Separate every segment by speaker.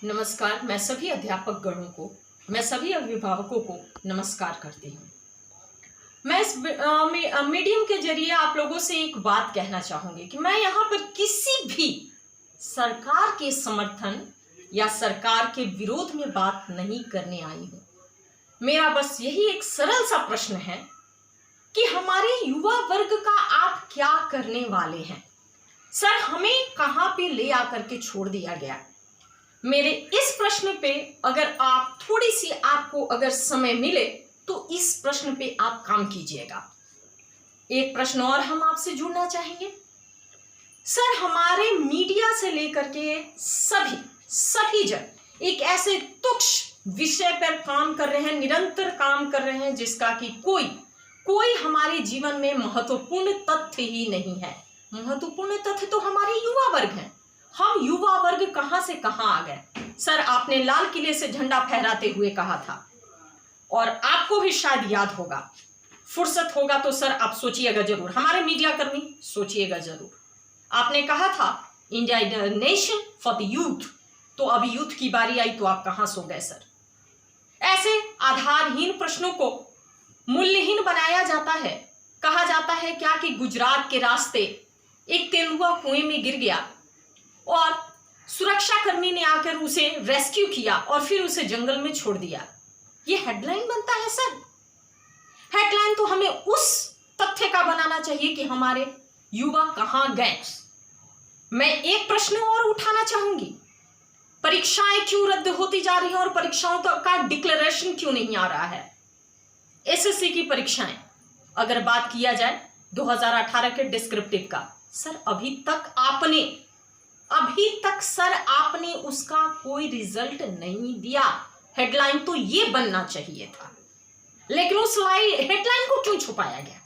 Speaker 1: नमस्कार। मैं सभी अध्यापक गणों को, मैं सभी अभिभावकों को नमस्कार करती हूँ। मैं इस मीडियम के जरिए आप लोगों से एक बात कहना चाहूँगी कि मैं यहाँ पर किसी भी सरकार के समर्थन या सरकार के विरोध में बात नहीं करने आई हूँ। मेरा बस यही एक सरल सा प्रश्न है कि हमारे युवा वर्ग का आप क्या करने वाले हैं। सर, हमें कहाँ पे ले आकर के छोड़ दिया गया। मेरे इस प्रश्न पे अगर आप थोड़ी सी आपको अगर समय मिले तो इस प्रश्न पे आप काम कीजिएगा। एक प्रश्न और हम आपसे जुड़ना चाहेंगे। सर, हमारे मीडिया से लेकर के सभी जन एक ऐसे तुच्छ विषय पर काम कर रहे हैं, निरंतर काम कर रहे हैं जिसका कि कोई हमारे जीवन में महत्वपूर्ण तथ्य ही नहीं है। महत्वपूर्ण तथ्य तो हमारे युवा वर्ग हैं। हम युवा वर्ग कहां से कहां आ गए। सर, आपने लाल किले से झंडा फहराते हुए कहा था और आपको भी शायद याद होगा, फुर्सत होगा तो सर आप सोचिएगा जरूर, हमारे मीडिया कर्मी सोचिएगा जरूर। आपने कहा था India is a nation for the youth, तो अभी यूथ की बारी आई तो आप कहां सो गए सर। ऐसे आधारहीन प्रश्नों को मूल्यहीन बनाया जाता है। कहा जाता है क्या कि गुजरात के रास्ते एक तेंदुआ कुएं में गिर गया और सुरक्षा कर्मी ने आकर उसे रेस्क्यू किया और फिर उसे जंगल में छोड़ दिया। ये हेडलाइन बनता है सर। हेडलाइन तो हमें उस तथ्य का बनाना चाहिए कि हमारे युवा कहां गए। मैं एक प्रश्न और उठाना चाहूंगी, परीक्षाएं क्यों रद्द होती जा रही हैं और परीक्षाओं का डिक्लेरेशन क्यों नहीं आ रहा है। एसएससी की परीक्षाएं अगर बात किया जाए 2018 के डिस्क्रिप्टिव का, सर अभी तक सर आपने उसका कोई रिजल्ट नहीं दिया। हेडलाइन तो ये बनना चाहिए था, लेकिन उस हेडलाइन को क्यों छुपाया गया।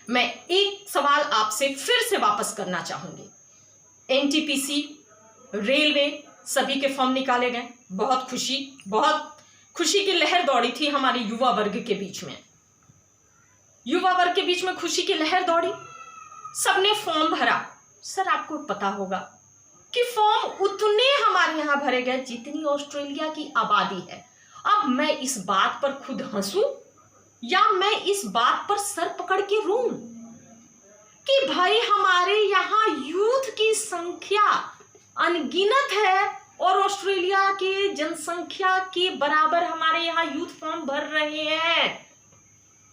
Speaker 1: मैं एक सवाल आपसे फिर से वापस करना चाहूंगी। एनटीपीसी, रेलवे, सभी के फॉर्म निकाले गए। बहुत खुशी की लहर दौड़ी थी हमारे युवा वर्ग के बीच में। युवा वर्ग के बीच में खुशी की लहर दौड़ी, सबने फॉर्म भरा। सर, आपको पता होगा कि फॉर्म उतने हमारे यहां भरे गए जितनी ऑस्ट्रेलिया की आबादी है। अब मैं इस बात पर खुद हंसूं या मैं इस बात पर सर पकड़ के रोऊं कि भाई हमारे यहां यूथ की संख्या अनगिनत है और ऑस्ट्रेलिया के जनसंख्या के बराबर हमारे यहां यूथ फॉर्म भर रहे हैं।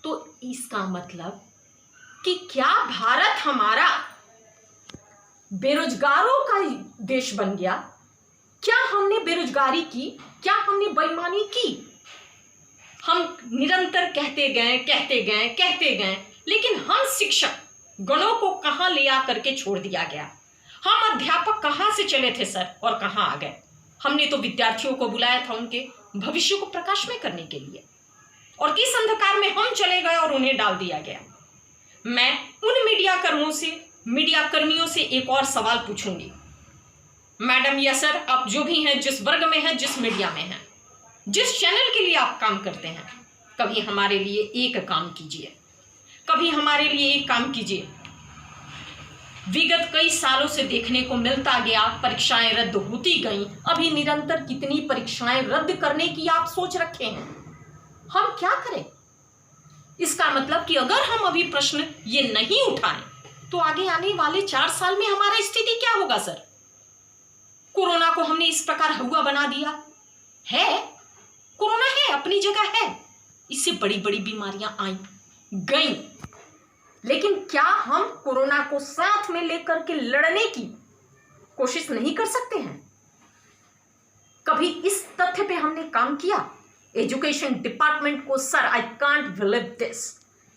Speaker 1: तो इसका मतलब कि क्या भारत हमारा बेरोजगारों का देश बन गया। क्या हमने बेरोजगारी की, क्या हमने बेईमानी की। हम निरंतर कहते गए, लेकिन हम शिक्षक गणों को कहां ले आकर के छोड़ दिया गया। हम अध्यापक कहां से चले थे सर और कहां आ गए। हमने तो विद्यार्थियों को बुलाया था उनके भविष्य को प्रकाशमय करने के लिए, और किस अंधकार में हम चले गए और उन्हें डाल दिया गया। मैं उन मीडिया कर्मियों से एक और सवाल पूछूंगी। मैडम या सर, आप जो भी हैं, जिस वर्ग में हैं, जिस मीडिया में हैं, जिस चैनल के लिए आप काम करते हैं, कभी हमारे लिए एक काम कीजिए। विगत कई सालों से देखने को मिलता गया, परीक्षाएं रद्द होती गईं। अभी निरंतर कितनी परीक्षाएं रद्द करने की आप सोच रखे हैं। हम क्या करें। इसका मतलब कि अगर हम अभी प्रश्न ये नहीं उठाएं तो आगे आने वाले 4 साल में हमारा स्थिति क्या होगा सर। कोरोना को हमने इस प्रकार हुआ बना दिया है। कोरोना है, अपनी जगह है, इससे बड़ी बड़ी बीमारियां आई गई, लेकिन क्या हम कोरोना को साथ में लेकर के लड़ने की कोशिश नहीं कर सकते हैं। कभी इस तथ्य पे हमने काम किया। एजुकेशन डिपार्टमेंट को, sir I can't believe this,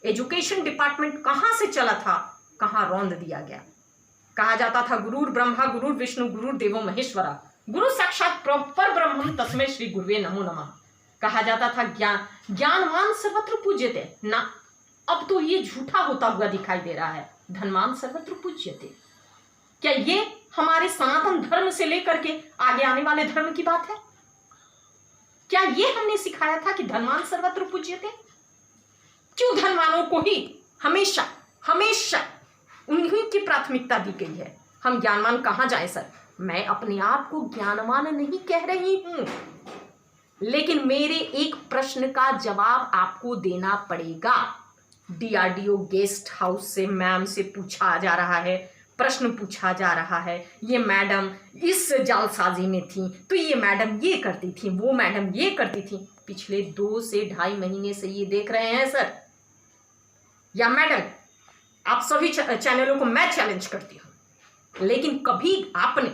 Speaker 1: education department कहां से चला था, कहां रौंद दिया गया। कहा जाता था गुरुर ब्रह्मा गुरुर विष्णु गुरुर देवो महेश्वरा, गुरु साक्षात पर ब्रह्म तस्मै श्री गुरुवे नमो नमः। कहा जाता था ज्ञानवान सर्वत्र पूज्यते ना। अब तो ये झूठा होता हुआ दिखाई दे रहा है, धनवान सर्वत्र पूज्यते। क्या ये हमारे सनातन धर्म से लेकर के आगे आने वाले धर्म की बात है। क्या ये हमने सिखाया था कि धनवान सर्वत्र पूज्यते। क्यों धनवानों को ही हमेशा उन्हीं की प्राथमिकता दी गई है। हम ज्ञानवान कहां जाए सर। मैं अपने आप को ज्ञानवान नहीं कह रही हूं, लेकिन मेरे एक प्रश्न का जवाब आपको देना पड़ेगा। डीआरडीओ गेस्ट हाउस से मैम से पूछा जा रहा है, प्रश्न पूछा जा रहा है, ये मैडम इस जालसाजी में थी, तो ये मैडम ये करती थी, वो मैडम ये करती थी। पिछले 2 से 2.5 महीने से ये देख रहे हैं सर या मैडम। आप सभी चैनलों को मैं चैलेंज करती हूं, लेकिन कभी आपने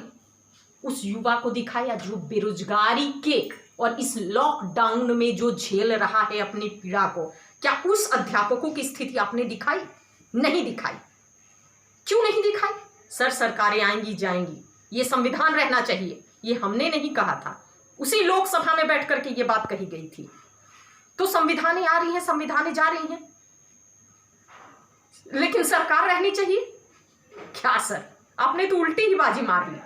Speaker 1: उस युवा को दिखाया जो बेरोजगारी के और इस लॉकडाउन में जो झेल रहा है अपनी पीड़ा को? क्या उस अध्यापकों की स्थिति आपने दिखाई? नहीं दिखाई। क्यों नहीं दिखाई? सर सरकारें आएंगी जाएंगी, ये संविधान रहना चाहिए, ये हमने नहीं कहा था, उसी लोकसभा में बैठ करके ये बात कही गई थी। तो संविधानें आ रही हैं, संविधानें जा रही हैं, लेकिन सरकार रहनी चाहिए। क्या सर, आपने तो उल्टी ही बाजी मार ली।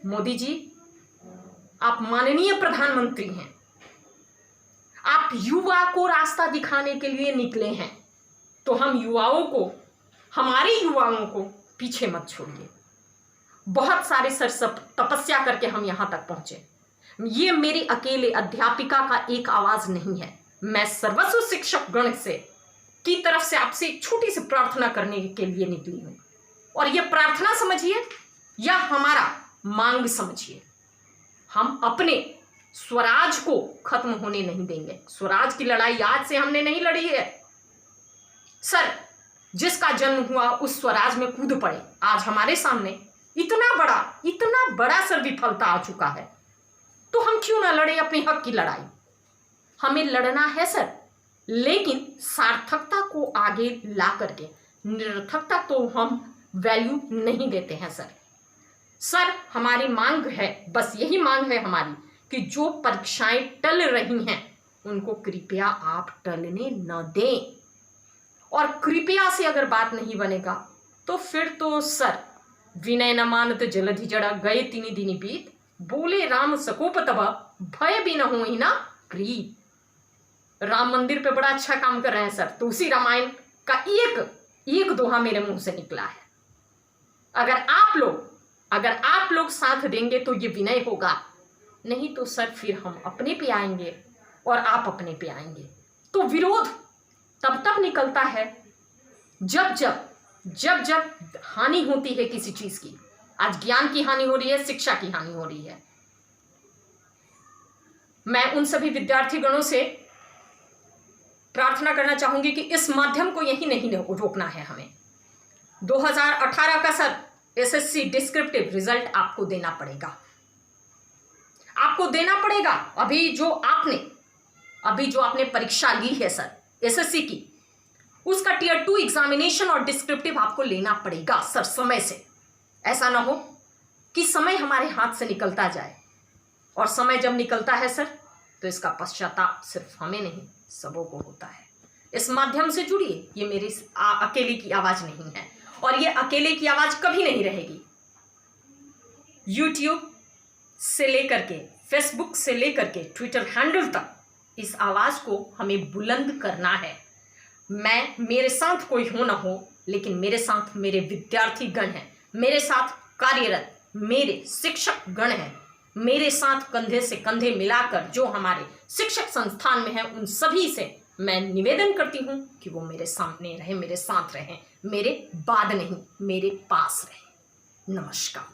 Speaker 1: मोदी जी, आप माननीय प्रधानमंत्री हैं, आप युवा को रास्ता दिखाने के लिए निकले हैं, तो हम युवाओं को, हमारे युवाओं को पीछे मत छोड़िए। बहुत सारे सर सब तपस्या करके हम यहां तक पहुंचे। ये मेरी अकेले अध्यापिका का एक आवाज नहीं है, मैं सर्वस्व शिक्षक गण से की तरफ से आपसे एक छोटी सी प्रार्थना करने के लिए निकली हूं। और ये प्रार्थना समझिए या हमारा मांग समझिए, हम अपने स्वराज को खत्म होने नहीं देंगे। स्वराज की लड़ाई आज से हमने नहीं लड़ी है सर। जिसका जन्म हुआ उस स्वराज में कूद पड़े। आज हमारे सामने इतना बड़ा सर विफलता आ चुका है, तो हम क्यों ना लड़े अपने हक की लड़ाई? हमें लड़ना है सर, लेकिन सार्थकता को आगे ला करके। निरर्थकता तो हम वैल्यू नहीं देते हैं सर हमारी मांग है, बस यही मांग है हमारी, कि जो परीक्षाएं टल रही हैं उनको कृपया आप टलने न दें। और कृपया से अगर बात नहीं बनेगा तो फिर तो सर विनय न मानत जलधि जड़ा, गए 3 दिन बीत, बोले राम सकोप तब, भय भी न हो ही ना प्रीत। राम मंदिर पे बड़ा अच्छा काम कर रहे हैं सर, तो उसी रामायण का एक दोहा मेरे मुंह से निकला है। अगर आप लोग साथ देंगे तो ये विनय होगा, नहीं तो सर फिर हम अपने पे आएंगे और आप अपने पे आएंगे। तो विरोध तब तक निकलता है जब हानि होती है किसी चीज की। आज ज्ञान की हानि हो रही है, शिक्षा की हानि हो रही है। मैं उन सभी विद्यार्थी गणों से प्रार्थना करना चाहूंगी कि इस माध्यम को यही नहीं रोकना है हमें। 2018 का सर एसएससी डिस्क्रिप्टिव रिजल्ट आपको देना पड़ेगा, अभी जो आपने परीक्षा ली है सर एसएससी की, उसका टियर 2 एग्जामिनेशन और डिस्क्रिप्टिव आपको लेना पड़ेगा सर समय से। ऐसा ना हो कि समय हमारे हाथ से निकलता जाए, और समय जब निकलता है सर तो इसका पश्चाताप सिर्फ हमें नहीं सबों को होता है। इस माध्यम से जुड़िए, ये मेरी अकेले की आवाज नहीं है और ये अकेले की आवाज कभी नहीं रहेगी। यूट्यूब से लेकर के, फेसबुक से लेकर के ट्विटर हैंडल तक इस आवाज को हमें बुलंद करना है। मेरे साथ कोई हो ना हो, लेकिन मेरे साथ मेरे विद्यार्थी गण हैं, मेरे साथ कार्यरत मेरे शिक्षक गण हैं, मेरे साथ कंधे से कंधे मिलाकर जो हमारे शिक्षक संस्थान में हैं, उन सभी से मैं निवेदन करती हूं कि वो मेरे सामने रहें, मेरे साथ रहें, मेरे बाद नहीं, मेरे पास रहें। नमस्कार।